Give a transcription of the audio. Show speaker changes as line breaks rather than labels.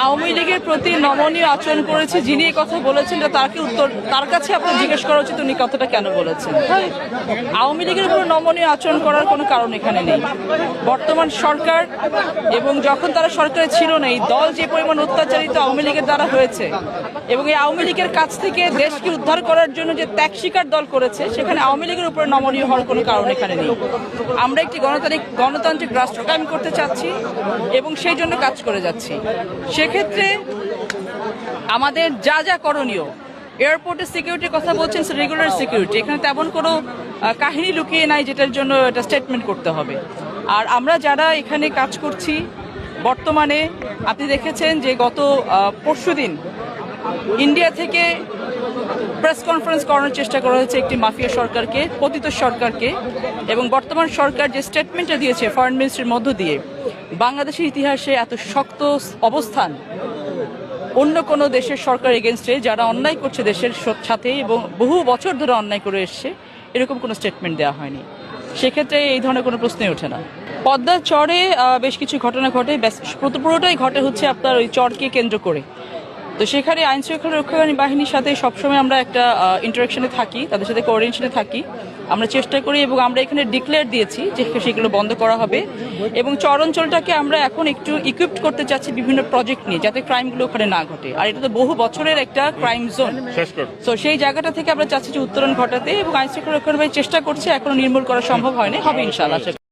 আওয়ামী লীগের প্রতি নমনীয় আচরণ করেছে যিনি এই কথা বলেছেন তার কাছে আপনার জিজ্ঞেস করা উচিত উনি কথাটা কেন বলেছেন। আওয়ামী লীগের উপর নমনীয় আচরণ করার কোনো কারণ এখানে নেই। বর্তমান সরকার এবং যখন তারা সরকারে ছিল না, এই দল যে পরিমাণ অত্যাচারিত আওয়ামী লীগের দ্বারা হয়েছে এবং এই আওয়ামী লীগের কাছ থেকে দেশকে উদ্ধার করার জন্য যে ত্যাগ স্বীকার দল করেছে, সেখানে আওয়ামী লীগের উপরে নমনীয় হওয়ার কোনো কারণ এখানে নেই। আমরা একটি গণতান্ত্রিক রাষ্ট্র কায়েম করতে চাচ্ছি এবং সেই জন্য কাজ করে যাচ্ছি। সেক্ষেত্রে আমাদের যা যা করণীয়, এয়ারপোর্টের সিকিউরিটির কথা বলছেন, রেগুলার সিকিউরিটি, এখানে তেমন কোনো কাহিনী লুকিয়ে নাই যেটার জন্য এটা স্টেটমেন্ট করতে হবে। আর আমরা যারা এখানে কাজ করছি বর্তমানে, আপনি দেখেছেন যে গত পরশুদিন ইন্ডিয়া থেকে প্রেস কনফারেন্স করানোর চেষ্টা করা হয়েছে একটি মাফিয়া সরকারকে, পতিত সরকারকে, এবং বর্তমান সরকার যে স্টেটমেন্টটা দিয়েছে ফরেন মিনিস্ট্রির মধ্য দিয়ে, বাংলাদেশের ইতিহাসে এত শক্ত অবস্থান অন্য কোনো দেশের সরকার এগেনস্টে যারা অন্যায় করছে দেশের সাথে এবং বহু বছর ধরে অন্যায় করে এসছে, এরকম কোনো স্টেটমেন্ট দেওয়া হয়নি। সেক্ষেত্রে এই ধরনের কোনো প্রশ্নই ওঠে না। পদ্মার চরে বেশ কিছু ঘটনা ঘটে, পুরোটাই ঘটে হচ্ছে আপনার ওই চরকে কেন্দ্র করে। তো সেখানে আইন শৃঙ্খলা রক্ষাকারী বাহিনীর সাথে সবসময় আমরা একটা ইন্টারাকশনে থাকি, তাদের সাথে কোঅর্ডিনেশনে থাকি। আমরা চেষ্টা করি এবং আমরা এখানে ডিক্লেয়ার দিয়েছি যে সেগুলো বন্ধ করা হবে এবং চর অঞ্চলটাকে আমরা এখন একটু ইকুইপড করতে চাচ্ছি বিভিন্ন প্রজেক্ট নিয়ে, যাতে ক্রাইমগুলো ওখানে না ঘটে। আর এটা তো বহু বছরের একটা ক্রাইম জোন, তো সেই জায়গাটা থেকে আমরা চাচ্ছি যে উত্তরণ ঘটাতে, এবং আইন শৃঙ্খলা রক্ষাকারী বাহিনী চেষ্টা করছে, এখনো নির্মূল করা সম্ভব হয়নি, হবে ইনশাআল্লাহ।